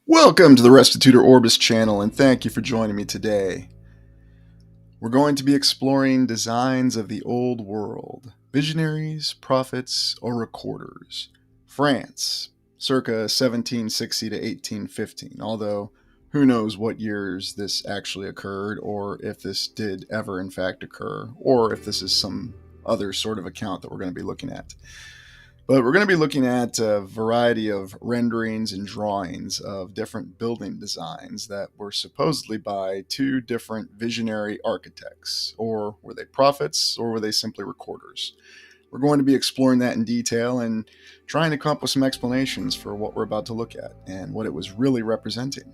Welcome to the Restitutor Orbis channel, and thank you for joining me today. We're going to be exploring designs of the old world, visionaries, prophets, or recorders. France, circa 1760 to 1815, although who knows what years this actually occurred, or if this did ever in fact occur, or if this is some other sort of account that we're going to be looking at. But we're going to be looking at a variety of renderings and drawings of different building designs that were supposedly by two different visionary architects. Or were they prophets, or were they simply recorders? We're going to be exploring that in detail and trying to come up with some explanations for what we're about to look at and what it was really representing.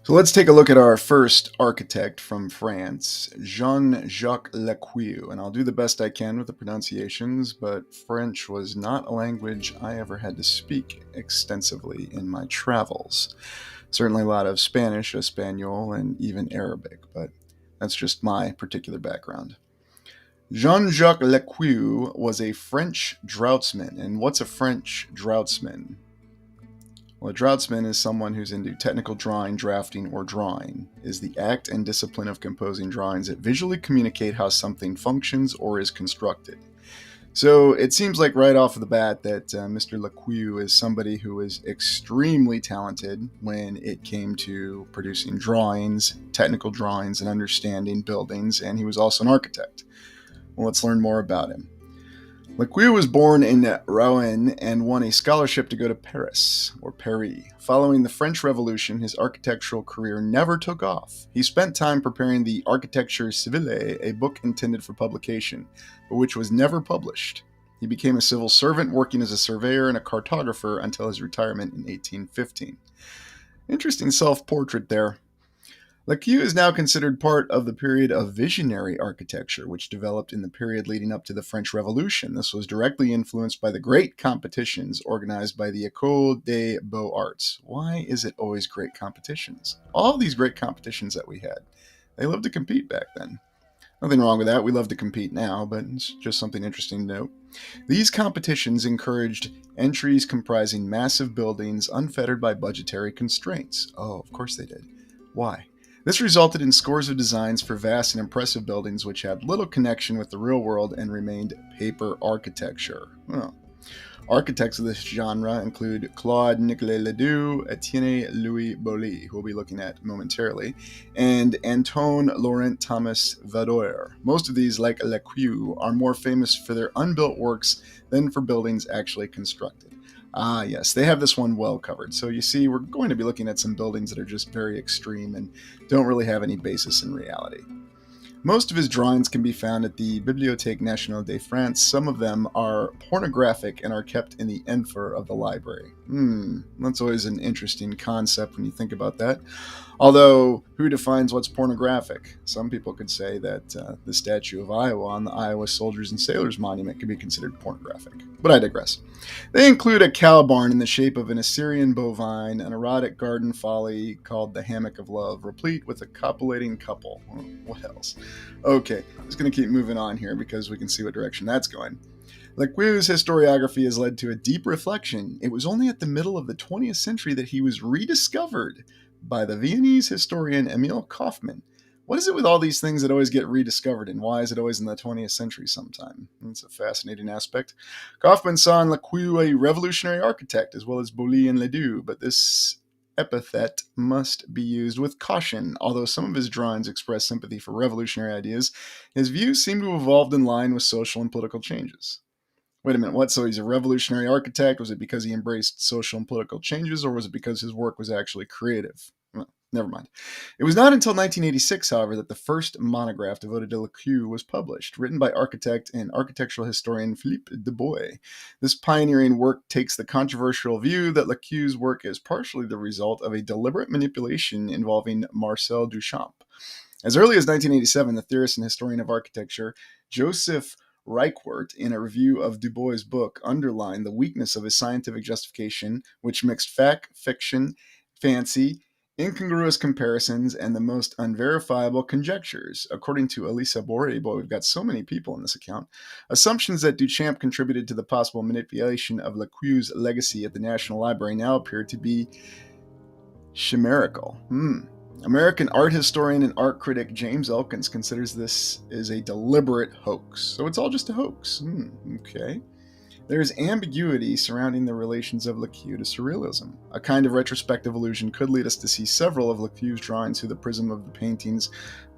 So let's take a look at our first architect from France, Jean-Jacques Lequeux, and I'll do the best I can with the pronunciations, but French was not a language I ever had to speak extensively in my travels. Certainly a lot of Spanish, Espanol, and even Arabic, but that's just my particular background. Jean-Jacques Lequeux was a French draughtsman, and what's a French draughtsman? Well, a draughtsman is someone who's into technical drawing, drafting, or drawing, is the act and discipline of composing drawings that visually communicate how something functions or is constructed. So it seems like right off the bat that Mr. Lequeux is somebody who is extremely talented when it came to producing drawings, technical drawings, and understanding buildings, and he was also an architect. Well, let's learn more about him. Lequeux was born in Rouen and won a scholarship to go to Paris, or Paris. Following the French Revolution, his architectural career never took off. He spent time preparing the Architecture Civile, a book intended for publication, but which was never published. He became a civil servant, working as a surveyor and a cartographer until his retirement in 1815. Interesting self-portrait there. Lequeux is now considered part of the period of visionary architecture, which developed in the period leading up to the French Revolution. This was directly influenced by the great competitions organized by the École des Beaux-Arts. Why is it always great competitions? All these great competitions that we had, they loved to compete back then. Nothing wrong with that. We love to compete now, but it's just something interesting to note. These competitions encouraged entries comprising massive buildings unfettered by budgetary constraints. Oh, of course they did. Why? This resulted in scores of designs for vast and impressive buildings which had little connection with the real world and remained paper architecture. Well, architects of this genre include Claude Nicolas Ledoux, Etienne Louis Boully, who we'll be looking at momentarily, and Antoine Laurent Thomas Vador. Most of these, like Lequeux, are more famous for their unbuilt works than for buildings actually constructed. Ah, yes, they have this one well covered. So you see, we're going to be looking at some buildings that are just very extreme and don't really have any basis in reality. Most of his drawings can be found at the Bibliothèque Nationale de France. Some of them are pornographic and are kept in the Enfer of the library. That's always an interesting concept when you think about that. Although, who defines what's pornographic? Some people could say that the statue of Iowa on the Iowa Soldiers and Sailors Monument could be considered pornographic. But I digress. They include a cow barn in the shape of an Assyrian bovine, an erotic garden folly called the Hammock of Love, replete with a copulating couple. What else? Okay, just going to keep moving on here because we can see what direction that's going. Lequeux's historiography has led to a deep reflection. It was only at the middle of the 20th century that he was rediscovered by the Viennese historian Emil Kaufmann. What is it with all these things that always get rediscovered, and why is it always in the 20th century sometime? It's a fascinating aspect. Kaufmann saw in Lequeux a revolutionary architect, as well as Boully and Ledoux, but this epithet must be used with caution. Although some of his drawings express sympathy for revolutionary ideas, his views seem to have evolved in line with social and political changes. Wait a minute, what? So he's a revolutionary architect? Was it because he embraced social and political changes, or was it because his work was actually creative? Well, never mind. It was not until 1986, however, that the first monograph devoted to Lequeux was published, written by architect and architectural historian Philippe Dubois. This pioneering work takes the controversial view that Lequeux's work is partially the result of a deliberate manipulation involving Marcel Duchamp. As early as 1987, the theorist and historian of architecture Joseph Reichwart, in a review of Dubois' book, underlined the weakness of his scientific justification, which mixed fact, fiction, fancy, incongruous comparisons, and the most unverifiable conjectures. According to Elisa Borri, boy, we've got so many people in this account, assumptions that Duchamp contributed to the possible manipulation of Lequieu's legacy at the National Library now appear to be chimerical. American art historian and art critic James Elkins considers this is a deliberate hoax. So it's all just a hoax. Okay. There is ambiguity surrounding the relations of Lequeux to surrealism. A kind of retrospective illusion could lead us to see several of Lequeu's drawings through the prism of the paintings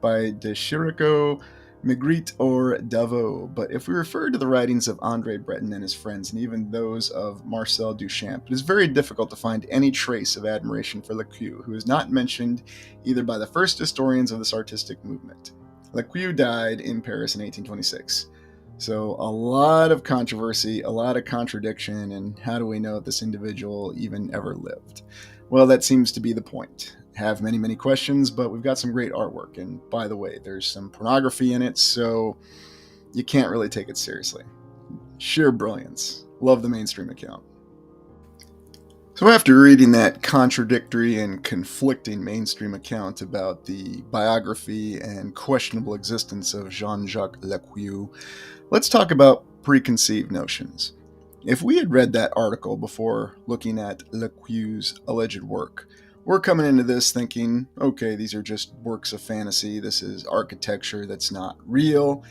by de Chirico, Magritte, or Davot. But if we refer to the writings of André Breton and his friends, and even those of Marcel Duchamp, it is very difficult to find any trace of admiration for Lequeux, who is not mentioned either by the first historians of this artistic movement. Lequeux died in Paris in 1826. So a lot of controversy, a lot of contradiction, and how do we know if this individual even ever lived? Well, that seems to be the point. Have many, many questions, but we've got some great artwork. And by the way, there's some pornography in it, so you can't really take it seriously. Sheer brilliance. Love the mainstream account. So after reading that contradictory and conflicting mainstream account about the biography and questionable existence of Jean-Jacques Lequeux, let's talk about preconceived notions. If we had read that article before looking at Lequeu's alleged work, we're coming into this thinking, okay, these are just works of fantasy, this is architecture that's not real.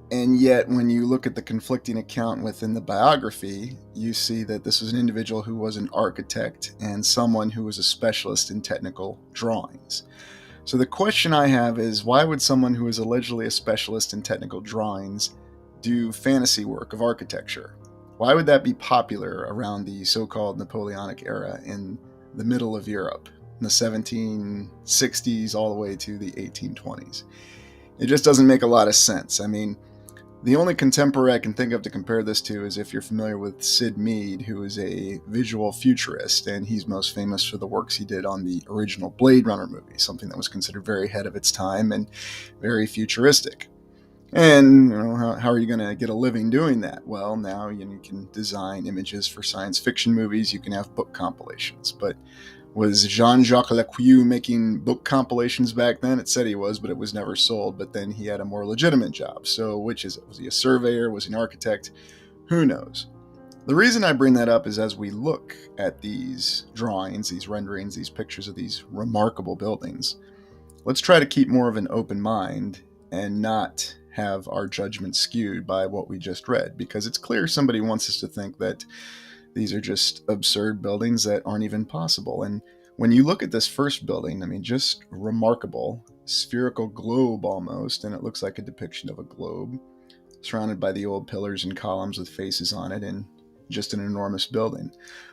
And yet, when you look at the conflicting account within the biography, you see that this was an individual who was an architect and someone who was a specialist in technical drawings. So the question I have is, why would someone who is allegedly a specialist in technical drawings do fantasy work of architecture? Why would that be popular around the so-called Napoleonic era in the middle of Europe, in the 1760s all the way to the 1820s? It just doesn't make a lot of sense. I mean, the only contemporary I can think of to compare this to is if you're familiar with Sid Mead, who is a visual futurist, and he's most famous for the works he did on the original Blade Runner movie, something that was considered very ahead of its time and very futuristic. And how are you going to get a living doing that? Well, now you can design images for science fiction movies, you can have book compilations. But was Jean-Jacques Lequeux making book compilations back then? It said he was, but it was never sold. But then he had a more legitimate job. So which is it? Was he a surveyor? Was he an architect? Who knows? The reason I bring that up is as we look at these drawings, these renderings, these pictures of these remarkable buildings, let's try to keep more of an open mind and not have our judgment skewed by what we just read, because it's clear somebody wants us to think that these are just absurd buildings that aren't even possible. And when you look at this first building, I mean, just remarkable, spherical globe almost, and it looks like a depiction of a globe, surrounded by the old pillars and columns with faces on it, and just an enormous building.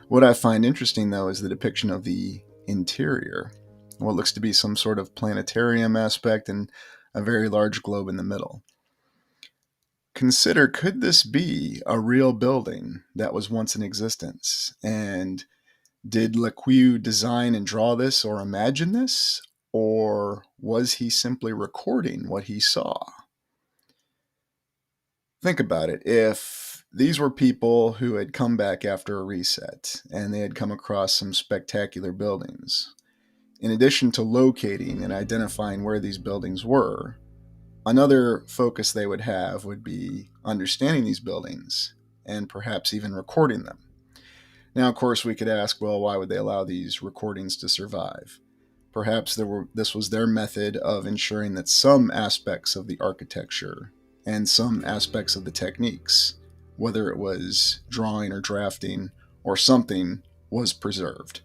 What I find interesting, though, is the depiction of the interior, what looks to be some sort of planetarium aspect and a very large globe in the middle. Consider, could this be a real building that was once in existence? And did Lequeux design and draw this or imagine this? Or was he simply recording what he saw? Think about it. If these were people who had come back after a reset and they had come across some spectacular buildings, in addition to locating and identifying where these buildings were, another focus they would have would be understanding these buildings and perhaps even recording them. Now, of course, we could ask, well, why would they allow these recordings to survive? Perhaps this was their method of ensuring that some aspects of the architecture and some aspects of the techniques, whether it was drawing or drafting or something, was preserved.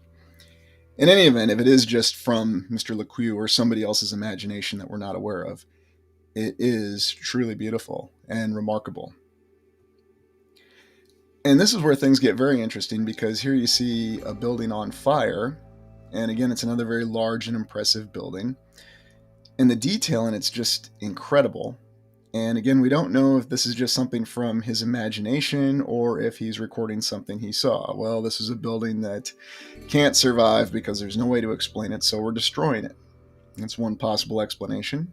In any event, if it is just from Mr. Lequeux or somebody else's imagination that we're not aware of, it is truly beautiful and remarkable. And this is where things get very interesting, because here you see a building on fire, and again, it's another very large and impressive building, and the detail in it's just incredible. And again, we don't know if this is just something from his imagination or if he's recording something he saw. Well, this is a building that can't survive because there's no way to explain it, so we're destroying it. That's one possible explanation.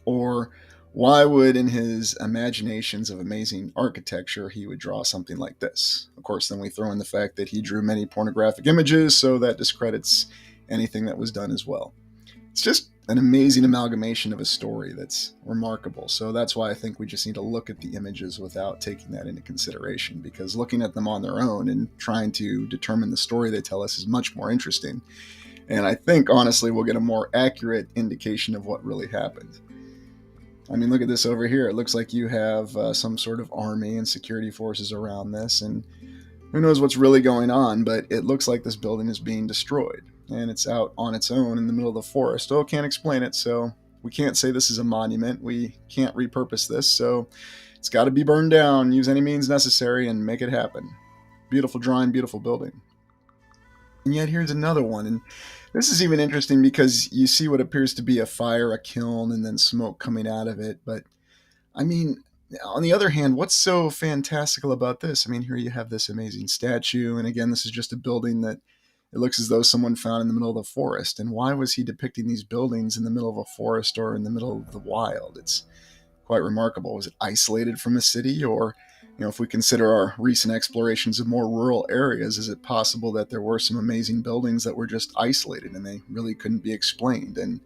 Or why would, in his imaginations of amazing architecture, he would draw something like this? Of course, then we throw in the fact that he drew many pornographic images, so that discredits anything that was done as well. It's just an amazing amalgamation of a story that's remarkable. So that's why I think we just need to look at the images without taking that into consideration, because looking at them on their own and trying to determine the story they tell us is much more interesting. And I think, honestly, we'll get a more accurate indication of what really happened. I mean, look at this over here. It looks like you have some sort of army and security forces around this, and who knows what's really going on, but it looks like this building is being destroyed, and it's out on its own in the middle of the forest. Oh, can't explain it, so we can't say this is a monument. We can't repurpose this, so it's got to be burned down. Use any means necessary and make it happen. Beautiful drawing, beautiful building. And yet here's another one, and this is even interesting because you see what appears to be a fire, a kiln, and then smoke coming out of it. But I mean, on the other hand, what's so fantastical about this? I mean, here you have this amazing statue, and again, this is just a building that it looks as though someone found in the middle of the forest. And why was he depicting these buildings in the middle of a forest or in the middle of the wild? It's quite remarkable. Was it isolated from a city? Or, if we consider our recent explorations of more rural areas, is it possible that there were some amazing buildings that were just isolated and they really couldn't be explained? And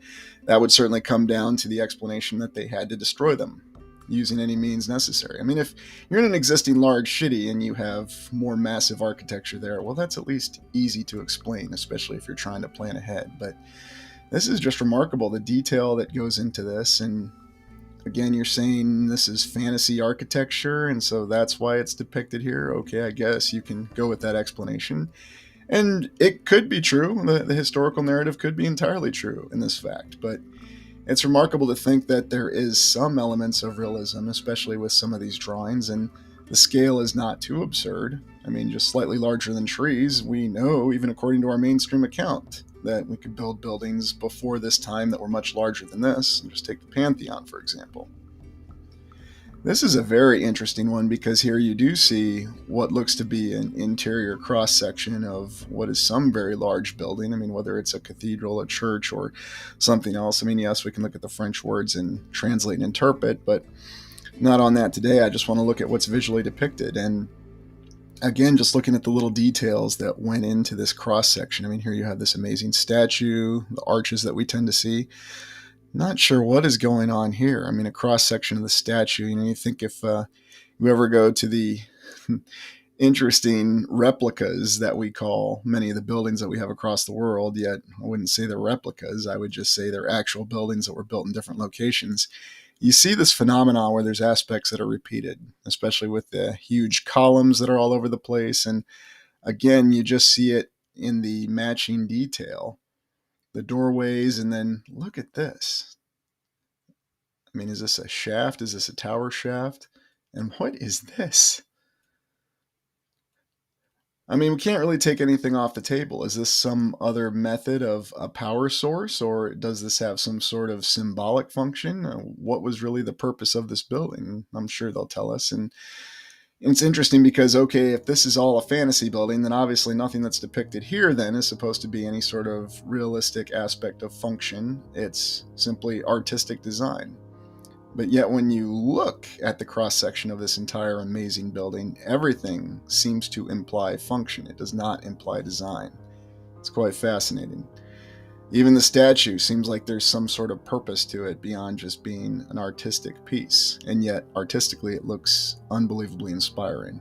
that would certainly come down to the explanation that they had to destroy them using any means necessary. I mean, if you're in an existing large city and you have more massive architecture there, well, that's at least easy to explain, especially if you're trying to plan ahead. But this is just remarkable, the detail that goes into this. And again, you're saying this is fantasy architecture, and so that's why it's depicted here. Okay, I guess you can go with that explanation. And it could be true. The historical narrative could be entirely true in this fact. But it's remarkable to think that there is some elements of realism, especially with some of these drawings, and the scale is not too absurd. I mean, just slightly larger than trees. We know, even according to our mainstream account, that we could build buildings before this time that were much larger than this. Just take the Pantheon, for example. This is a very interesting one because here you do see what looks to be an interior cross-section of what is some very large building. I mean, whether it's a cathedral, a church, or something else. I mean, yes, we can look at the French words and translate and interpret, but not on that today. I just want to look at what's visually depicted. And again, just looking at the little details that went into this cross-section. I mean, here you have this amazing statue, the arches that we tend to see. Not sure what is going on here. I mean, a cross-section of the statue, you think if you ever go to the interesting replicas that we call many of the buildings that we have across the world, yet I wouldn't say they're replicas, I would just say they're actual buildings that were built in different locations. You see this phenomenon where there's aspects that are repeated, especially with the huge columns that are all over the place. And again, you just see it in the matching detail. The doorways, and then look at this. I mean, is this a shaft? Is this a tower shaft? And what is this? I mean, we can't really take anything off the table. Is this some other method of a power source, or does this have some sort of symbolic function? What was really the purpose of this building? I'm sure they'll tell us. And it's interesting because, okay, if this is all a fantasy building, then obviously nothing that's depicted here then is supposed to be any sort of realistic aspect of function. It's simply artistic design. But yet when you look at the cross-section of this entire amazing building, everything seems to imply function. It does not imply design. It's quite fascinating. Even the statue seems like there's some sort of purpose to it beyond just being an artistic piece, and yet artistically it looks unbelievably inspiring.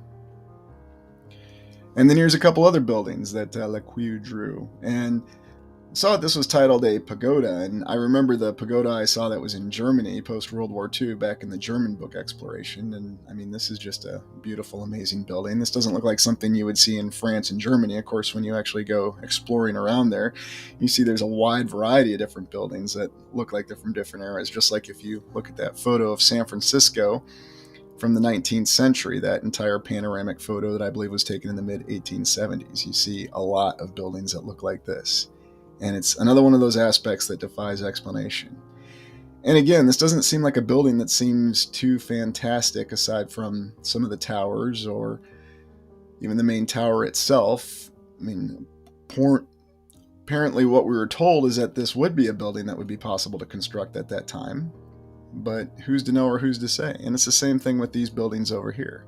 And then here's a couple other buildings that Lequieu drew, and I saw this was titled a pagoda, and I remember the pagoda I saw that was in Germany post-World War II back in the German book Exploration, and I mean, this is just a beautiful, amazing building. This doesn't look like something you would see in France and Germany. Of course, when you actually go exploring around there, you see there's a wide variety of different buildings that look like they're from different eras, just like if you look at that photo of San Francisco from the 19th century, that entire panoramic photo that I believe was taken in the mid-1870s. You see a lot of buildings that look like this. And it's another one of those aspects that defies explanation. And again, this doesn't seem like a building that seems too fantastic aside from some of the towers or even the main tower itself. I mean, apparently what we were told is that this would be a building that would be possible to construct at that time. But who's to know or who's to say? And it's the same thing with these buildings over here.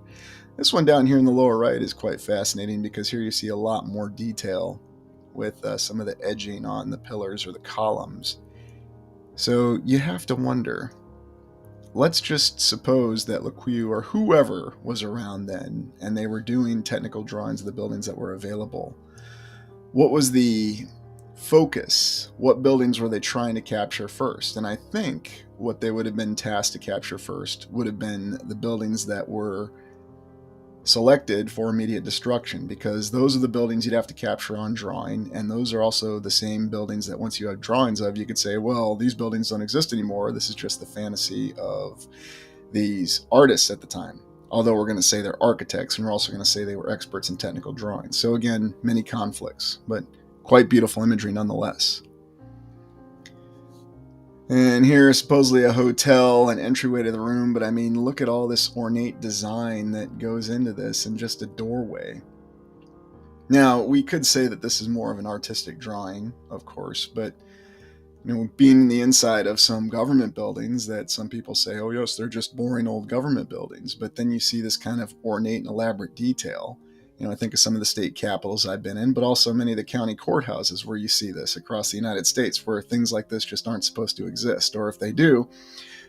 This one down here in the lower right is quite fascinating because here you see a lot more detail with some of the edging on the pillars or the columns. So you have to wonder, let's just suppose that Lequeux or whoever was around then and they were doing technical drawings of the buildings that were available. What was the focus? What buildings were they trying to capture first? And I think what they would have been tasked to capture first would have been the buildings that were selected for immediate destruction, because those are the buildings you'd have to capture on drawing, and those are also the same buildings that once you have drawings of, you could say, well, these buildings don't exist anymore. This is just the fantasy of these artists at the time. Although we're going to say they're architects, and we're also going to say they were experts in technical drawing. So again, many conflicts, but quite beautiful imagery nonetheless. And here is supposedly a hotel, an entryway to the room, but I mean, look at all this ornate design that goes into this and just a doorway. Now, we could say that this is more of an artistic drawing, of course, but being in the inside of some government buildings that some people say, oh yes, they're just boring old government buildings, but then you see this kind of ornate and elaborate detail. I think of some of the state capitals I've been in, but also many of the county courthouses where you see this across the United States, where things like this just aren't supposed to exist. Or if they do,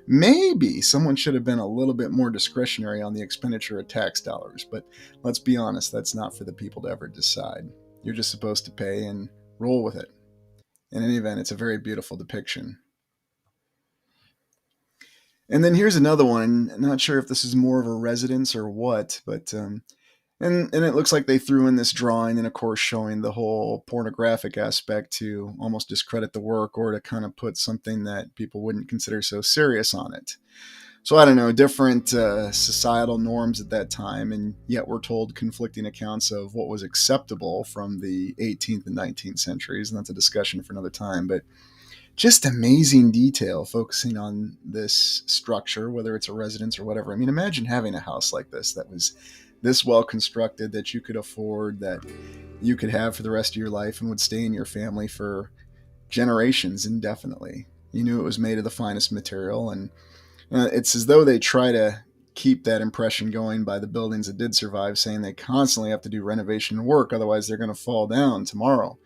maybe someone should have been a little bit more discretionary on the expenditure of tax dollars. But let's be honest, that's not for the people to ever decide. You're just supposed to pay and roll with it. In any event, it's a very beautiful depiction. And then here's another one. I'm not sure if this is more of a residence or what, but and it looks like they threw in this drawing, and of course showing the whole pornographic aspect to almost discredit the work, or to kind of put something that people wouldn't consider so serious on it. So I don't know, different societal norms at that time, and yet we're told conflicting accounts of what was acceptable from the 18th and 19th centuries, and that's a discussion for another time. But just amazing detail focusing on this structure, whether it's a residence or whatever. I mean, imagine having a house like this that was this well constructed, that you could afford, that you could have for the rest of your life and would stay in your family for generations indefinitely. You knew it was made of the finest material, and it's as though they try to keep that impression going by the buildings that did survive, saying they constantly have to do renovation work, otherwise they're going to fall down tomorrow.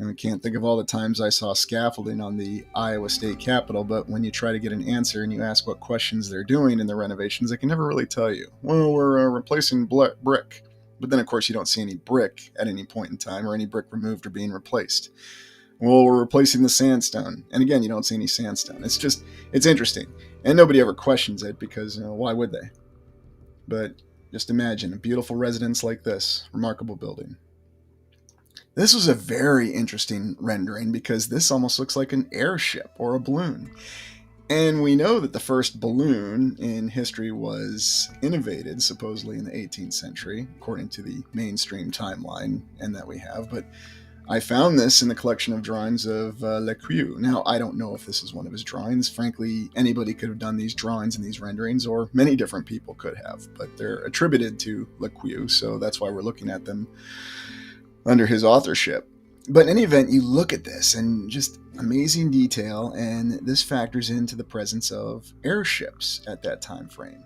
And I can't think of all the times I saw scaffolding on the Iowa State Capitol, but when you try to get an answer and you ask what questions they're doing in the renovations, they can never really tell you. Well, we're replacing brick. But then, of course, you don't see any brick at any point in time, or any brick removed or being replaced. Well, we're replacing the sandstone. And again, you don't see any sandstone. It's interesting. And nobody ever questions it, because, why would they? But just imagine a beautiful residence like this, remarkable building. This was a very interesting rendering, because this almost looks like an airship or a balloon. And we know that the first balloon in history was innovated supposedly in the 18th century, according to the mainstream timeline and that we have. But I found this in the collection of drawings of Lequeux. Now, I don't know if this is one of his drawings. Frankly, anybody could have done these drawings and these renderings, or many different people could have. But they're attributed to Lequeux, so that's why we're looking at them under his authorship. But in any event, you look at this and just amazing detail, and this factors into the presence of airships at that time frame.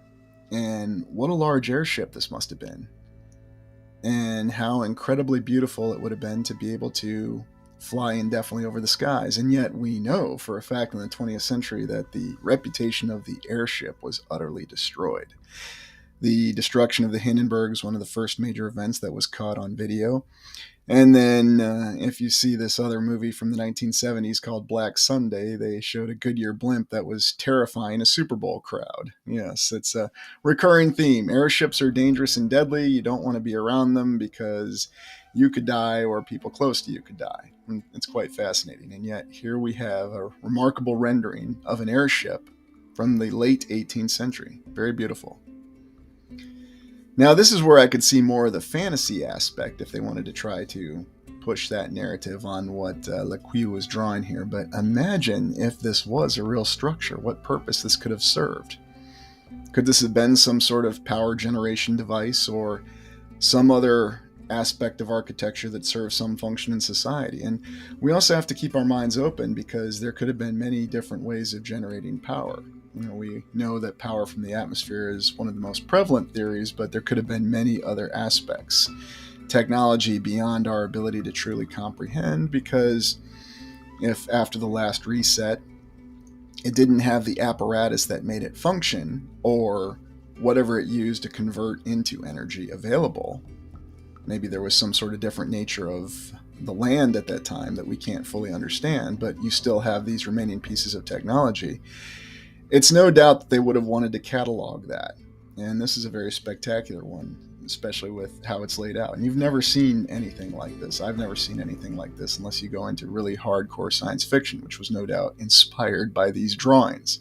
And what a large airship this must have been. And how incredibly beautiful it would have been to be able to fly indefinitely over the skies. And yet we know for a fact in the 20th century that the reputation of the airship was utterly destroyed. The destruction of the Hindenburg is one of the first major events that was caught on video. And then if you see this other movie from the 1970s called Black Sunday, they showed a Goodyear blimp that was terrifying a Super Bowl crowd. Yes, it's a recurring theme. Airships are dangerous and deadly. You don't want to be around them because you could die, or people close to you could die. And it's quite fascinating. And yet here we have a remarkable rendering of an airship from the late 18th century. Very beautiful. Now, this is where I could see more of the fantasy aspect if they wanted to try to push that narrative on what Lequeux was drawing here. But imagine if this was a real structure, what purpose this could have served. Could this have been some sort of power generation device, or some other aspect of architecture that serves some function in society? And we also have to keep our minds open, because there could have been many different ways of generating power. We know that power from the atmosphere is one of the most prevalent theories, but there could have been many other aspects. technology beyond our ability to truly comprehend, because if after the last reset it didn't have the apparatus that made it function, or whatever it used to convert into energy available, maybe there was some sort of different nature of the land at that time that we can't fully understand, but you still have these remaining pieces of technology. It's no doubt that they would have wanted to catalog that. And this is a very spectacular one, especially with how it's laid out. And you've never seen anything like this. I've never seen anything like this unless you go into really hardcore science fiction, which was no doubt inspired by these drawings.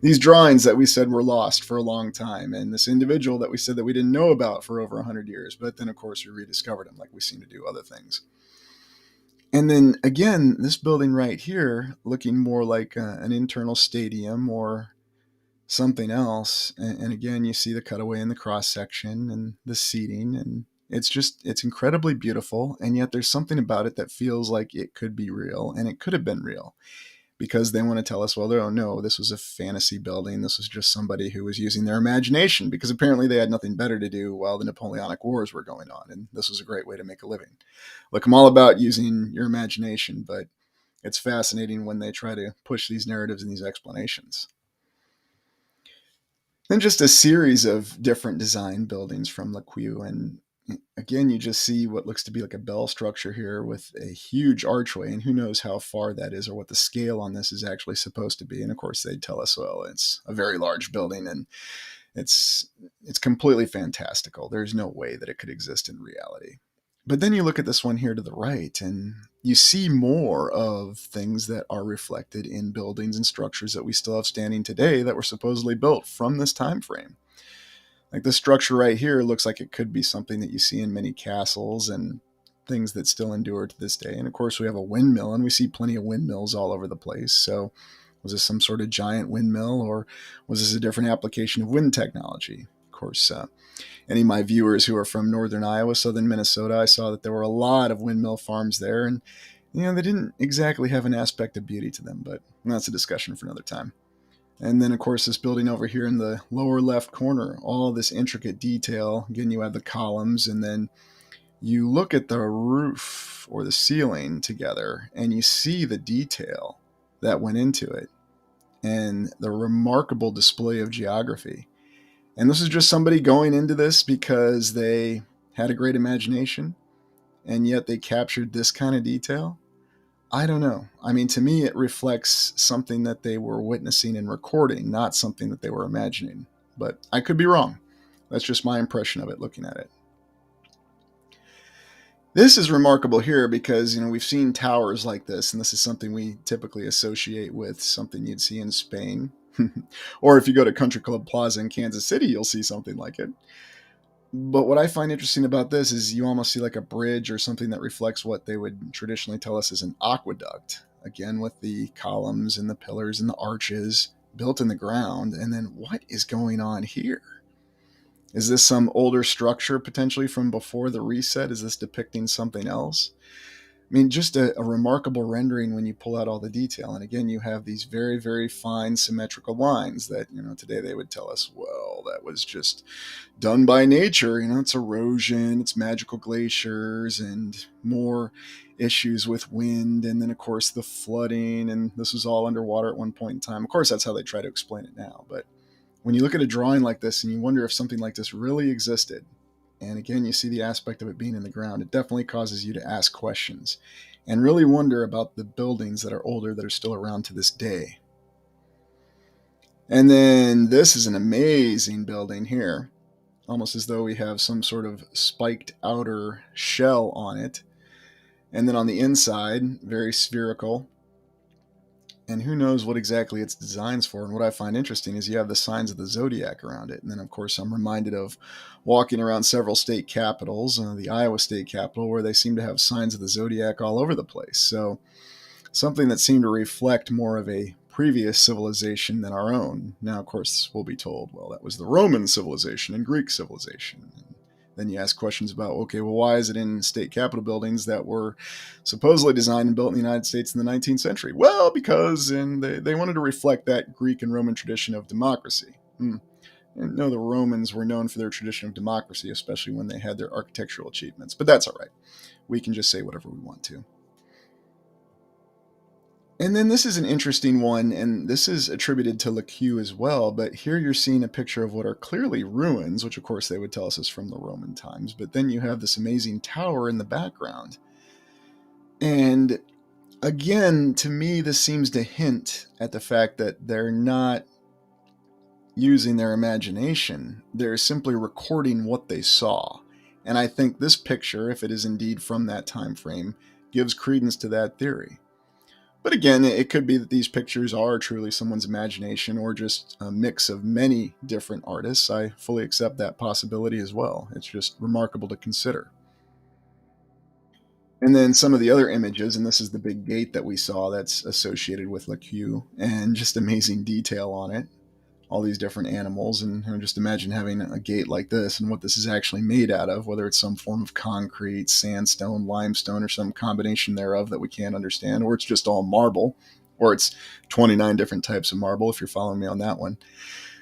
These drawings that we said were lost for a long time, and this individual that we said that we didn't know about for over 100 years, but then, of course, we rediscovered him like we seem to do other things. And then again, this building right here, looking more like an internal stadium or something else. And again, you see the cutaway in the cross section and the seating, and it's incredibly beautiful. And yet there's something about it that feels like it could be real, and it could have been real, because they want to tell us, well, oh no, this was a fantasy building. This was just somebody who was using their imagination, because apparently they had nothing better to do while the Napoleonic Wars were going on. And this was a great way to make a living. Look, I'm all about using your imagination, but it's fascinating when they try to push these narratives and these explanations. Then just a series of different design buildings from Lequieu. And again, you just see what looks to be like a bell structure here with a huge archway. And who knows how far that is or what the scale on this is actually supposed to be. And of course, they'd tell us, well, it's a very large building and it's completely fantastical. There's no way that it could exist in reality. But then you look at this one here to the right, and you see more of things that are reflected in buildings and structures that we still have standing today that were supposedly built from this time frame. Like this structure right here looks like it could be something that you see in many castles and things that still endure to this day. And of course, we have a windmill, and we see plenty of windmills all over the place. So was this some sort of giant windmill, or was this a different application of wind technology? Of course, any of my viewers who are from northern Iowa, southern Minnesota, I saw that there were a lot of windmill farms there, and they didn't exactly have an aspect of beauty to them, but that's a discussion for another time. And then, of course, this building over here in the lower left corner, all this intricate detail. Again, you have the columns, and then you look at the roof or the ceiling together, and you see the detail that went into it and the remarkable display of geography. And this is just somebody going into this because they had a great imagination, and yet they captured this kind of detail. I don't know. I mean, to me, it reflects something that they were witnessing and recording, not something that they were imagining. But I could be wrong. That's just my impression of it looking at it. This is remarkable here because, we've seen towers like this, and this is something we typically associate with something you'd see in Spain. Or if you go to Country Club Plaza in Kansas City, you'll see something like it. But what I find interesting about this is you almost see like a bridge or something that reflects what they would traditionally tell us is an aqueduct. Again, with the columns and the pillars and the arches built in the ground. And then what is going on here? Is this some older structure potentially from before the reset? Is this depicting something else? I mean, just a remarkable rendering when you pull out all the detail. And again, you have these very, very fine symmetrical lines that, today they would tell us, well, that was just done by nature. It's erosion, it's magical glaciers, and more issues with wind. And then, of course, the flooding. And this was all underwater at one point in time. Of course, that's how they try to explain it now. But when you look at a drawing like this and you wonder if something like this really existed, and again, you see the aspect of it being in the ground, it definitely causes you to ask questions and really wonder about the buildings that are older that are still around to this day. And then this is an amazing building here, almost as though we have some sort of spiked outer shell on it. And then on the inside, very spherical. And who knows what exactly it's designed for. And what I find interesting is you have the signs of the zodiac around it. And then, of course, I'm reminded of walking around several state capitals, the Iowa state capitol, where they seem to have signs of the zodiac all over the place. So something that seemed to reflect more of a previous civilization than our own. Now, of course, we'll be told, well, that was the Roman civilization and Greek civilization. And then you ask questions about, okay, well, why is it in state capitol buildings that were supposedly designed and built in the United States in the 19th century? Well, because they wanted to reflect that Greek and Roman tradition of democracy. And no, the Romans were known for their tradition of democracy, especially when they had their architectural achievements. But that's all right. We can just say whatever we want to. And then this is an interesting one, and this is attributed to Lequeux as well. But here you're seeing a picture of what are clearly ruins, which of course they would tell us is from the Roman times. But then you have this amazing tower in the background. And again, to me, this seems to hint at the fact that they're not using their imagination, they're simply recording what they saw. And I think this picture, if it is indeed from that time frame, gives credence to that theory. But again, it could be that these pictures are truly someone's imagination or just a mix of many different artists. I fully accept that possibility as well. It's just remarkable to consider. And then some of the other images, and this is the big gate that we saw that's associated with Lequeux, and just amazing detail on it. All these different animals, and just imagine having a gate like this and what this is actually made out of, whether it's some form of concrete, sandstone, limestone, or some combination thereof that we can't understand, or it's just all marble, or it's 29 different types of marble, if you're following me on that one.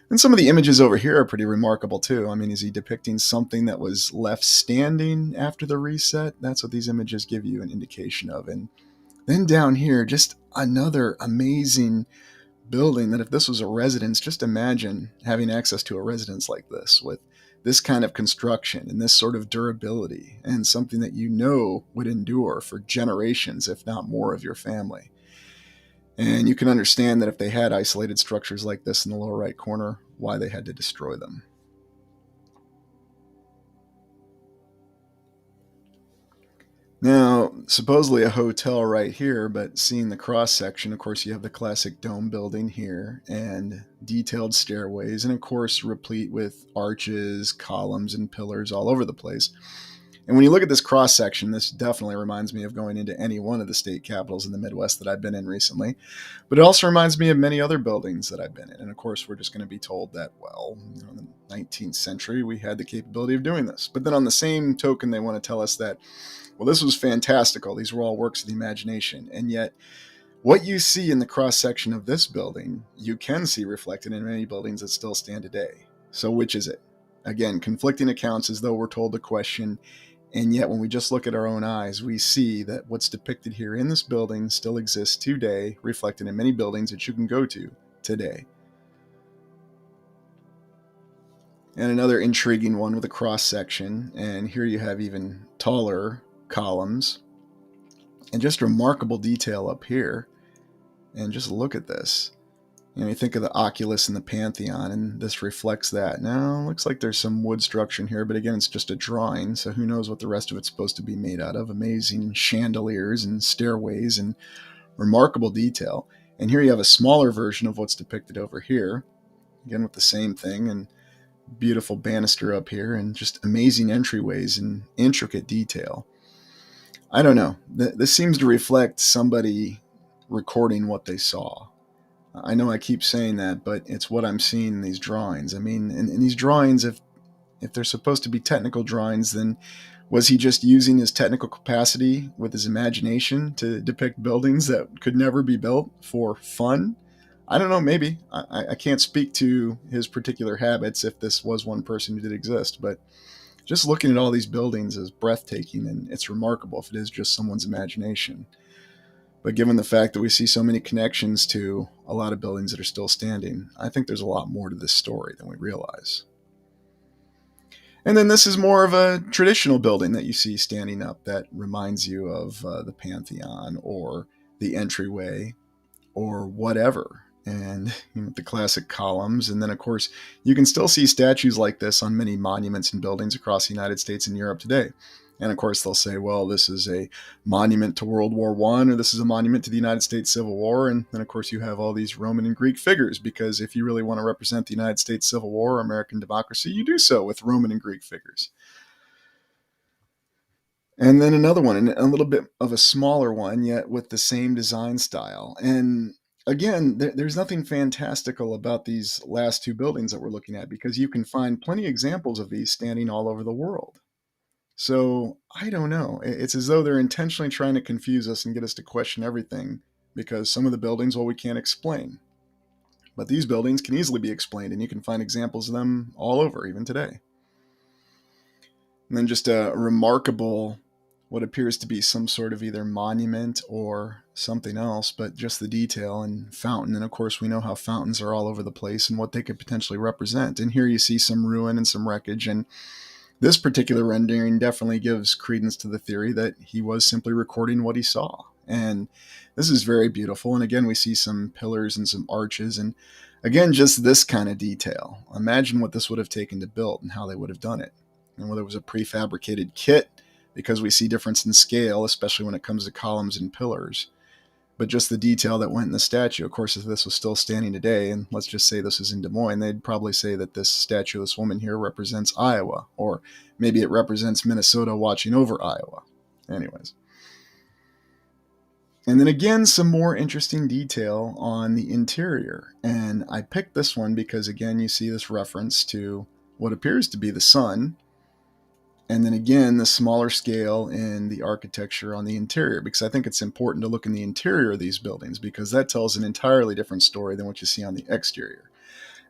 And some of the images over here are pretty remarkable too. I mean, is he depicting something that was left standing after the reset? That's what these images give you an indication of. And then down here, just another amazing building that if this was a residence, just imagine having access to a residence like this with this kind of construction and this sort of durability and something that you know would endure for generations, if not more, of your family. And you can understand that if they had isolated structures like this in the lower right corner, why they had to destroy them. Now, supposedly a hotel right here, but seeing the cross section, of course, you have the classic dome building here and detailed stairways, and of course, replete with arches, columns, and pillars all over the place. And when you look at this cross section, this definitely reminds me of going into any one of the state capitals in the Midwest that I've been in recently. But it also reminds me of many other buildings that I've been in. And of course, we're just going to be told that, well, in the 19th century, we had the capability of doing this. But then on the same token, they want to tell us that, well, this was fantastical. These were all works of the imagination. And yet, what you see in the cross section of this building, you can see reflected in many buildings that still stand today. So, which is it? Again, conflicting accounts as though we're told to question. And yet, when we just look at our own eyes, we see that what's depicted here in this building still exists today, reflected in many buildings that you can go to today. And another intriguing one with a cross section. And here you have even taller columns and just remarkable detail up here. And just look at this. You think of the Oculus and the Pantheon, and this reflects that. Now, it looks like there's some wood structure in here, but again, it's just a drawing, so who knows what the rest of it's supposed to be made out of. Amazing chandeliers and stairways and remarkable detail. And here you have a smaller version of what's depicted over here, again with the same thing, and beautiful banister up here, and just amazing entryways and intricate detail. I don't know. This seems to reflect somebody recording what they saw. I know I keep saying that, but it's what I'm seeing in these drawings. I mean, in these drawings, if they're supposed to be technical drawings, then was he just using his technical capacity with his imagination to depict buildings that could never be built for fun? I don't know, maybe. I can't speak to his particular habits if this was one person who did exist, but just looking at all these buildings is breathtaking, and it's remarkable if it is just someone's imagination. But given the fact that we see so many connections to a lot of buildings that are still standing, I think there's a lot more to this story than we realize. And then this is more of a traditional building that you see standing up that reminds you of the Pantheon or the entryway or whatever. And the classic columns. And then, of course, you can still see statues like this on many monuments and buildings across the United States and Europe today. And of course, they'll say, well, this is a monument to World War I, or this is a monument to the United States Civil War. And then, of course, you have all these Roman and Greek figures, because if you really want to represent the United States Civil War or American democracy, you do so with Roman and Greek figures. And then another one, and a little bit of a smaller one, yet with the same design style. And again, there's nothing fantastical about these last two buildings that we're looking at, because you can find plenty of examples of these standing all over the world. So I don't know. It's as though they're intentionally trying to confuse us and get us to question everything, because some of the buildings, well, we can't explain. But these buildings can easily be explained, and you can find examples of them all over, even today. And then just a remarkable, what appears to be some sort of either monument or something else, but just the detail and fountain. And of course, we know how fountains are all over the place and what they could potentially represent. And here you see some ruin and some wreckage. And this particular rendering definitely gives credence to the theory that he was simply recording what he saw. And this is very beautiful. And again, we see some pillars and some arches. And again, just this kind of detail. Imagine what this would have taken to build and how they would have done it. And whether it was a prefabricated kit, because we see difference in scale, especially when it comes to columns and pillars. But just the detail that went in the statue. Of course, if this was still standing today, and let's just say this is in Des Moines, they'd probably say that this statue of this woman here represents Iowa, or maybe it represents Minnesota watching over Iowa. Anyways. And then again, some more interesting detail on the interior. And I picked this one because, again, you see this reference to what appears to be the sun. And then again, the smaller scale in the architecture on the interior, because I think it's important to look in the interior of these buildings, because that tells an entirely different story than what you see on the exterior.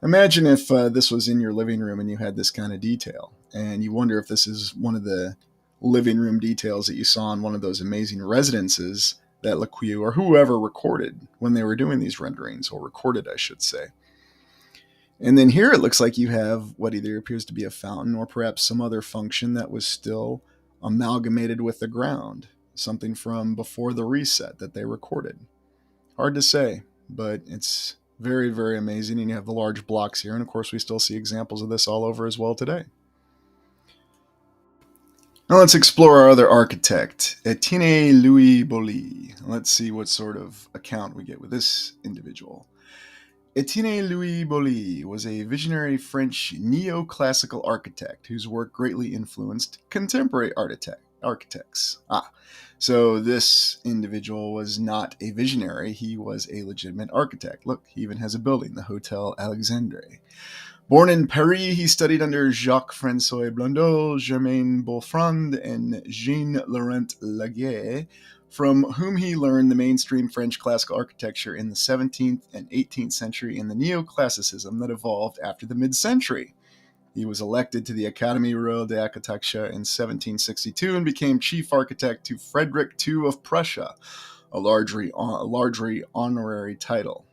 Imagine if this was in your living room and you had this kind of detail, and you wonder if this is one of the living room details that you saw in one of those amazing residences that Lequeux or whoever recorded when they were doing these renderings, or recorded, I should say. And then here it looks like you have what either appears to be a fountain or perhaps some other function that was still amalgamated with the ground, something from before the reset that they recorded. Hard to say, but it's very, very amazing. And you have the large blocks here. And of course, we still see examples of this all over as well today. Now let's explore our other architect, Etienne Louis Boully. Let's see what sort of account we get with this individual. Etienne Louis Boully was a visionary French neoclassical architect whose work greatly influenced contemporary architects. So this individual was not a visionary, he was a legitimate architect. Look, he even has a building, the Hotel Alexandre. Born in Paris, he studied under Jacques-François Blondeau, Germain Boulfrand, and Jean-Laurent Laguerre, from whom he learned the mainstream French classical architecture in the 17th and 18th century and the neoclassicism that evolved after the mid-century. He was elected to the Académie Royale d'Architecture in 1762 and became chief architect to Frederick II of Prussia, a largely honorary title.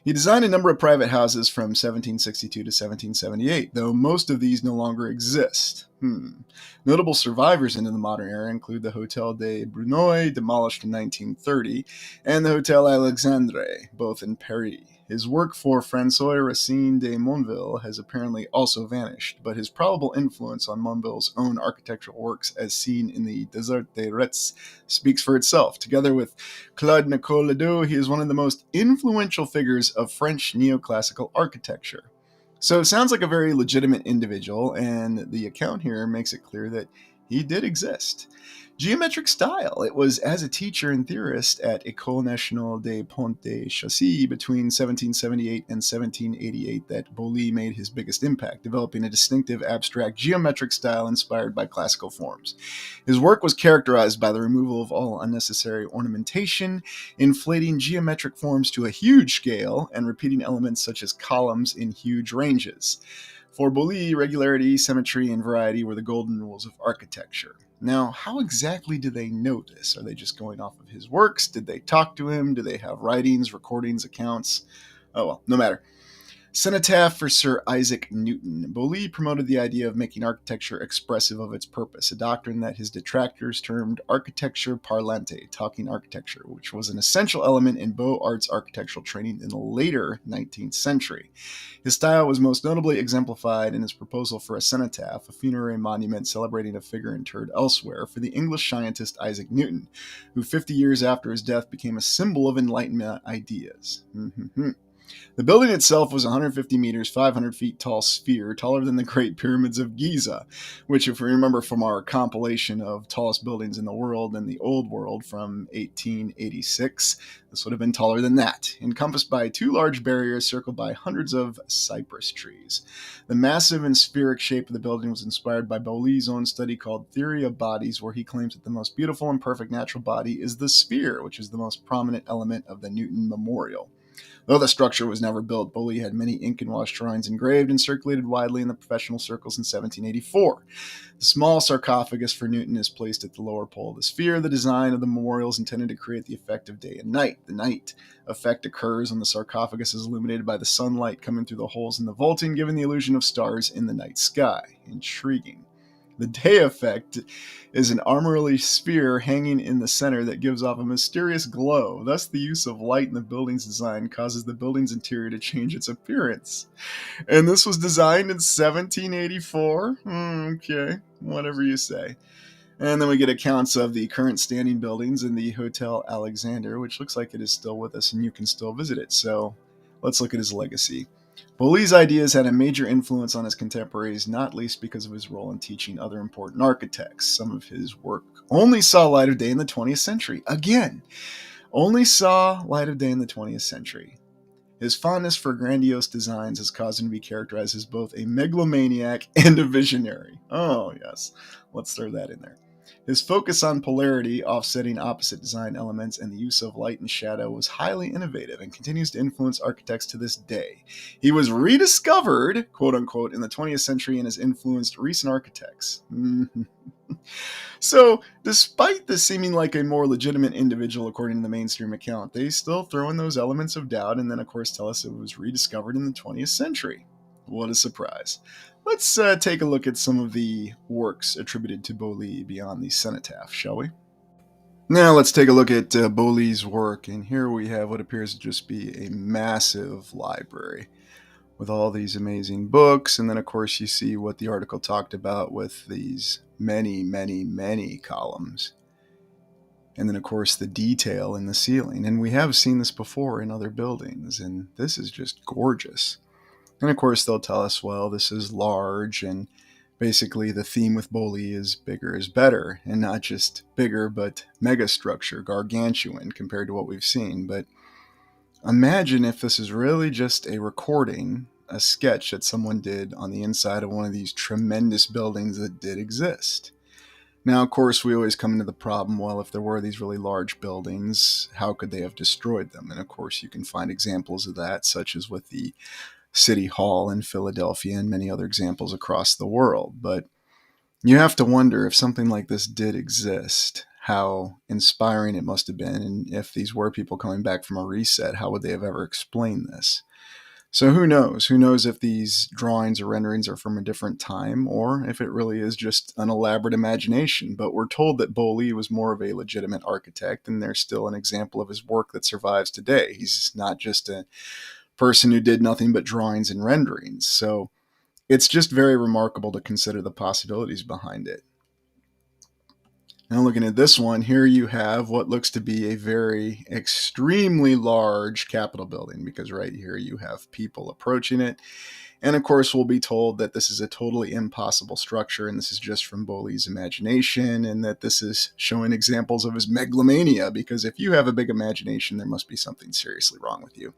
He designed a number of private houses from 1762 to 1778, though most of these no longer exist. Notable survivors into the modern era include the Hotel de Bruneuil, demolished in 1930, and the Hotel Alexandre, both in Paris. His work for François Racine de Monville has apparently also vanished, but his probable influence on Monville's own architectural works, as seen in the Desert des Rets, speaks for itself. Together with Claude Nicole Ledoux, he is one of the most influential figures of French neoclassical architecture. So it sounds like a very legitimate individual, and the account here makes it clear that he did exist. Geometric style. It was as a teacher and theorist at École Nationale des Ponts et Chaussées between 1778 and 1788 that Boully made his biggest impact, developing a distinctive abstract geometric style inspired by classical forms. His work was characterized by the removal of all unnecessary ornamentation, inflating geometric forms to a huge scale, and repeating elements such as columns in huge ranges. For Boully, regularity, symmetry, and variety were the golden rules of architecture. Now, how exactly do they know this? Are they just going off of his works? Did they talk to him? Do they have writings, recordings, accounts? Oh well, no matter. Cenotaph for Sir Isaac Newton. Boully promoted the idea of making architecture expressive of its purpose, a doctrine that his detractors termed architecture parlante, talking architecture, which was an essential element in Beaux Arts architectural training in the later 19th century. His style was most notably exemplified in his proposal for a cenotaph, a funerary monument celebrating a figure interred elsewhere, for the English scientist Isaac Newton, who 50 years after his death became a symbol of Enlightenment ideas. The building itself was 150 meters, 500 feet tall sphere, taller than the Great Pyramids of Giza, which, if we remember from our compilation of tallest buildings in the world in the Old World from 1886, this would have been taller than that, encompassed by two large barriers circled by hundreds of cypress trees. The massive and spheric shape of the building was inspired by Boully's own study called Theory of Bodies, where he claims that the most beautiful and perfect natural body is the sphere, which is the most prominent element of the Newton Memorial. Though the structure was never built, Boli had many ink and wash drawings engraved and circulated widely in the professional circles in 1784. The small sarcophagus for Newton is placed at the lower pole of the sphere. The design of the memorial is intended to create the effect of day and night. The night effect occurs when the sarcophagus is illuminated by the sunlight coming through the holes in the vaulting, giving the illusion of stars in the night sky. Intriguing. The day effect is an armorly sphere hanging in the center that gives off a mysterious glow. Thus, the use of light in the building's design causes the building's interior to change its appearance. And this was designed in 1784? Okay, whatever you say. And then we get accounts of the current standing buildings in the Hotel Alexander, which looks like it is still with us and you can still visit it. So let's look at his legacy. Boli's ideas had a major influence on his contemporaries, not least because of his role in teaching other important architects. Some of his work only saw light of day in the 20th century. Again, only saw light of day in the 20th century. His fondness for grandiose designs has caused him to be characterized as both a megalomaniac and a visionary. Oh, yes. Let's throw that in there. His focus on polarity, offsetting opposite design elements, and the use of light and shadow was highly innovative and continues to influence architects to this day. He was rediscovered, quote unquote, in the 20th century and has influenced recent architects. So, despite this seeming like a more legitimate individual according to the mainstream account, they still throw in those elements of doubt and then, of course, tell us it was rediscovered in the 20th century. What a surprise. Let's take a look at some of the works attributed to Boli beyond the cenotaph, shall we? Now let's take a look at Boli's work, and here we have what appears to just be a massive library with all these amazing books, and then of course you see what the article talked about with these many, many, many columns. And then of course the detail in the ceiling, and we have seen this before in other buildings, and this is just gorgeous. And of course they'll tell us, well, this is large, and basically the theme with Boli is bigger is better, and not just bigger, but megastructure, gargantuan compared to what we've seen. But imagine if this is really just a recording, a sketch that someone did on the inside of one of these tremendous buildings that did exist. Now, of course, we always come into the problem, well, if there were these really large buildings, how could they have destroyed them? And of course, you can find examples of that, such as with the City Hall in Philadelphia and many other examples across the world. But you have to wonder if something like this did exist, how inspiring it must have been, and if these were people coming back from a reset, how would they have ever explained this? So who knows? Who knows if these drawings or renderings are from a different time, or if it really is just an elaborate imagination. But we're told that Boli was more of a legitimate architect, and there's still an example of his work that survives today. He's not just a person who did nothing but drawings and renderings. So it's just very remarkable to consider the possibilities behind it. Now, looking at this one, here you have what looks to be a very extremely large Capitol building, because right here you have people approaching it. And of course, we'll be told that this is a totally impossible structure, and this is just from Boli's imagination, and that this is showing examples of his megalomania, because if you have a big imagination, there must be something seriously wrong with you.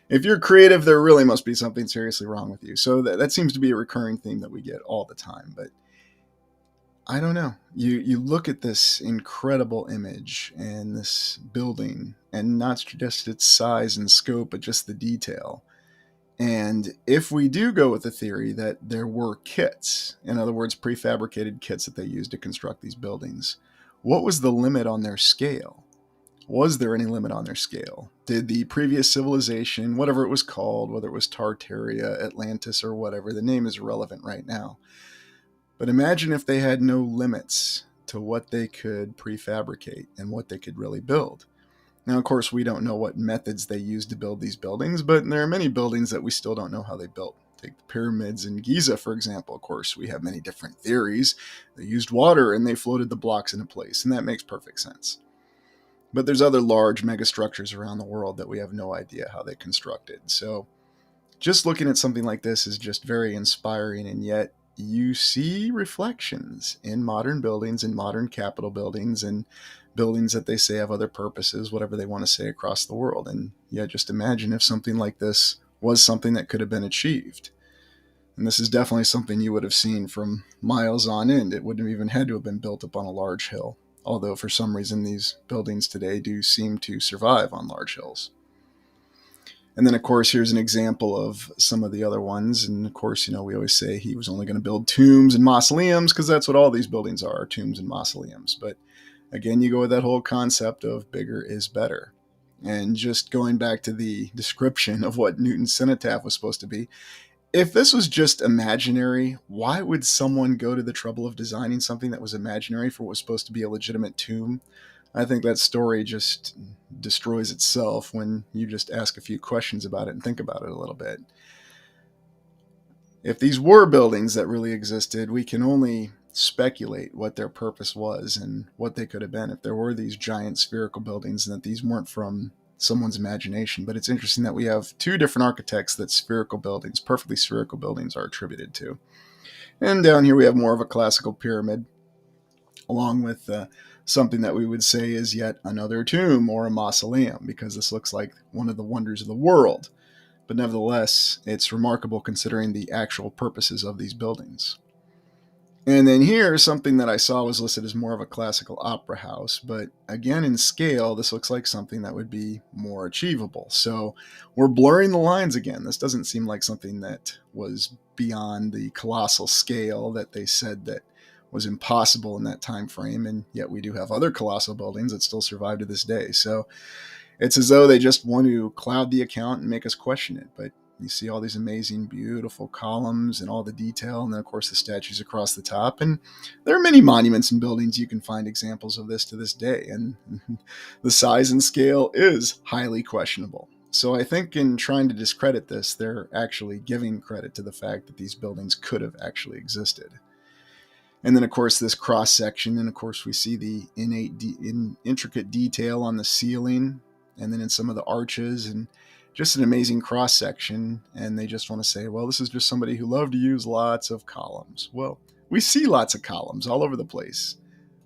If you're creative, there really must be something seriously wrong with you. So that seems to be a recurring theme that we get all the time. But I don't know. You look at this incredible image and this building, and not just its size and scope, but just the detail. And if we do go with the theory that there were kits, in other words, prefabricated kits that they used to construct these buildings, what was the limit on their scale? Was there any limit on their scale? Did the previous civilization, whatever it was called, whether it was Tartaria, Atlantis, or whatever, the name is irrelevant right now. But imagine if they had no limits to what they could prefabricate and what they could really build. Now, of course, we don't know what methods they used to build these buildings, but there are many buildings that we still don't know how they built. Take the pyramids in Giza, for example. Of course, we have many different theories. They used water and they floated the blocks into place, and that makes perfect sense. But there's other large megastructures around the world that we have no idea how they constructed. So just looking at something like this is just very inspiring, and yet you see reflections in modern buildings, in modern Capitol buildings, and buildings that they say have other purposes, whatever they want to say, across the world. And yeah, just imagine if something like this was something that could have been achieved. And this is definitely something you would have seen from miles on end. It wouldn't have even had to have been built up on a large hill. Although for some reason these buildings today do seem to survive on large hills. And then, of course, here's an example of some of the other ones. And of course, we always say he was only going to build tombs and mausoleums because that's what all these buildings are, tombs and mausoleums. But again, you go with that whole concept of bigger is better. And just going back to the description of what Newton's cenotaph was supposed to be, if this was just imaginary, why would someone go to the trouble of designing something that was imaginary for what was supposed to be a legitimate tomb? I think that story just destroys itself when you just ask a few questions about it and think about it a little bit. If these were buildings that really existed, we can only speculate what their purpose was and what they could have been if there were these giant spherical buildings and that these weren't from someone's imagination. But it's interesting that we have two different architects that spherical buildings, perfectly spherical buildings, are attributed to. And down here we have more of a classical pyramid, along with something that we would say is yet another tomb or a mausoleum, because this looks like one of the wonders of the world. But nevertheless, it's remarkable considering the actual purposes of these buildings. And then here, something that I saw was listed as more of a classical opera house, but again, in scale, this looks like something that would be more achievable. So we're blurring the lines again. This doesn't seem like something that was beyond the colossal scale that they said that was impossible in that time frame, and yet we do have other colossal buildings that still survive to this day. So it's as though they just want to cloud the account and make us question it. But you see all these amazing, beautiful columns and all the detail, and then, of course, the statues across the top. And there are many monuments and buildings you can find examples of this to this day, and the size and scale is highly questionable. So I think in trying to discredit this, they're actually giving credit to the fact that these buildings could have actually existed. And then, of course, this cross section, and of course, we see the intricate detail on the ceiling, and then in some of the arches, and just an amazing cross section. And they just want to say, well, this is just somebody who loved to use lots of columns. Well, we see lots of columns all over the place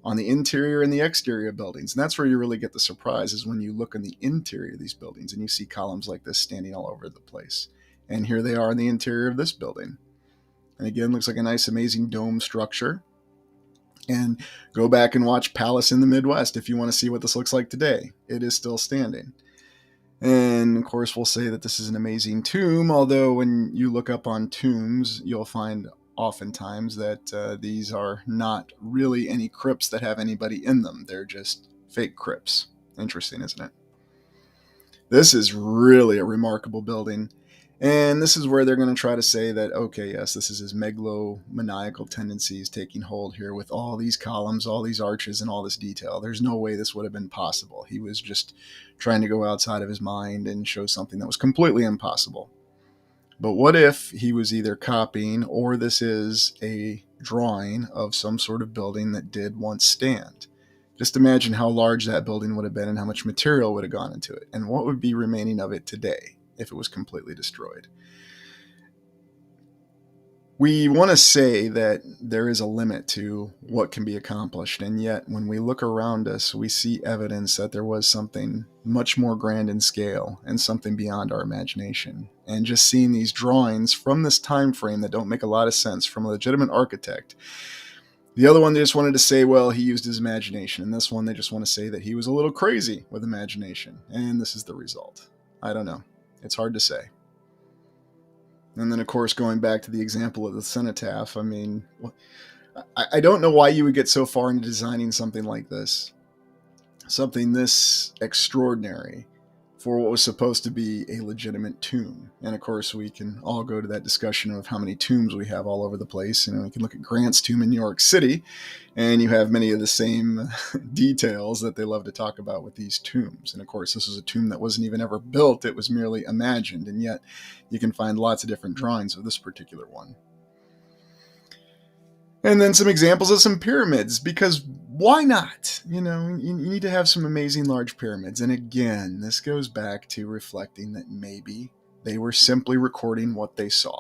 on the interior and the exterior of buildings. And that's where you really get the surprise, is when you look in the interior of these buildings and you see columns like this standing all over the place. And here they are in the interior of this building. And again, looks like a nice, amazing dome structure. And go back and watch Palace in the Midwest if you want to see what this looks like today. It is still standing. And of course, we'll say that this is an amazing tomb, although when you look up on tombs, you'll find oftentimes that these are not really any crypts that have anybody in them. They're just fake crypts. Interesting, isn't it? This is really a remarkable building. And this is where they're going to try to say that, okay, yes, this is his megalomaniacal tendencies taking hold here with all these columns, all these arches, and all this detail. There's no way this would have been possible. He was just trying to go outside of his mind and show something that was completely impossible. But what if he was either copying, or this is a drawing of some sort of building that did once stand? Just imagine how large that building would have been and how much material would have gone into it, and what would be remaining of it today if it was completely destroyed. We want to say that there is a limit to what can be accomplished, and yet when we look around us, we see evidence that there was something much more grand in scale and something beyond our imagination. And just seeing these drawings from this time frame that don't make a lot of sense from a legitimate architect. The other one, they just wanted to say, well, he used his imagination. And this one, they just want to say that he was a little crazy with imagination. And this is the result. I don't know. It's hard to say. And then, of course, going back to the example of the cenotaph, I mean, I don't know why you would get so far into designing something like this. Something this extraordinary for what was supposed to be a legitimate tomb. And of course, we can all go to that discussion of how many tombs we have all over the place. You know, we can look at Grant's tomb in New York City, and you have many of the same details that they love to talk about with these tombs. And of course, this was a tomb that wasn't even ever built. It was merely imagined. And yet you can find lots of different drawings of this particular one. And then some examples of some pyramids, because why not? You know, you need to have some amazing large pyramids. And again, this goes back to reflecting that maybe they were simply recording what they saw.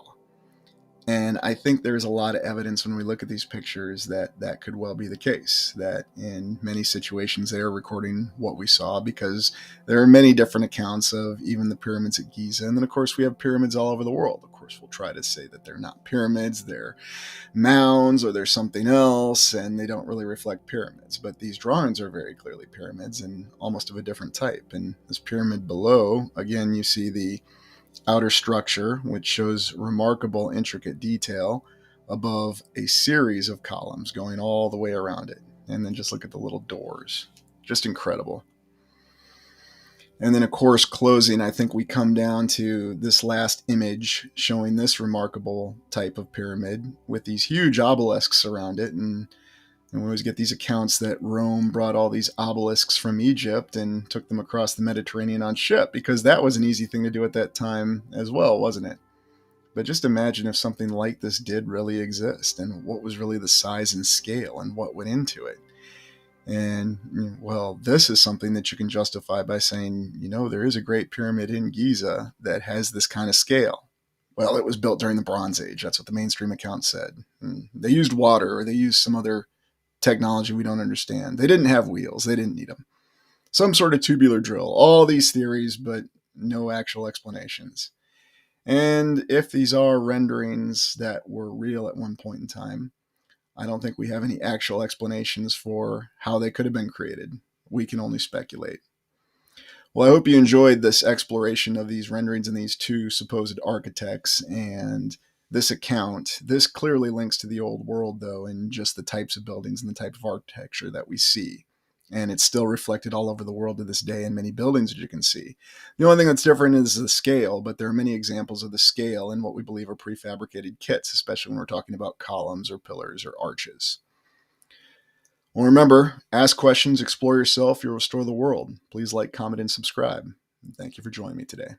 And I think there's a lot of evidence when we look at these pictures that that could well be the case, that in many situations they are recording what we saw, because there are many different accounts of even the pyramids at Giza. And then, of course, we have pyramids all over the world. Of course, we'll try to say that they're not pyramids, they're mounds, or they're something else, and they don't really reflect pyramids. But these drawings are very clearly pyramids and almost of a different type. And this pyramid below, again, you see the outer structure, which shows remarkable intricate detail above a series of columns going all the way around it. And then just look at the little doors. Just incredible. And then, of course, closing, I think we come down to this last image showing this remarkable type of pyramid with these huge obelisks around it. And we always get these accounts that Rome brought all these obelisks from Egypt and took them across the Mediterranean on ship, because that was an easy thing to do at that time as well, wasn't it? But just imagine if something like this did really exist, and what was really the size and scale and what went into it. And, well, this is something that you can justify by saying, there is a great pyramid in Giza that has this kind of scale. Well, it was built during the Bronze Age. That's what the mainstream account said. And they used water, or they used some other technology we don't understand. They didn't have wheels, they didn't need them. Some sort of tubular drill. All these theories, but no actual explanations. And if these are renderings that were real at one point in time, I don't think we have any actual explanations for how they could have been created. We can only speculate. Well, I hope you enjoyed this exploration of these renderings and these two supposed architects and this account. This clearly links to the old world, though, in just the types of buildings and the type of architecture that we see. And it's still reflected all over the world to this day in many buildings, as you can see. The only thing that's different is the scale, but there are many examples of the scale in what we believe are prefabricated kits, especially when we're talking about columns or pillars or arches. Well, remember, ask questions, explore yourself, you'll restore the world. Please like, comment, and subscribe. Thank you for joining me today.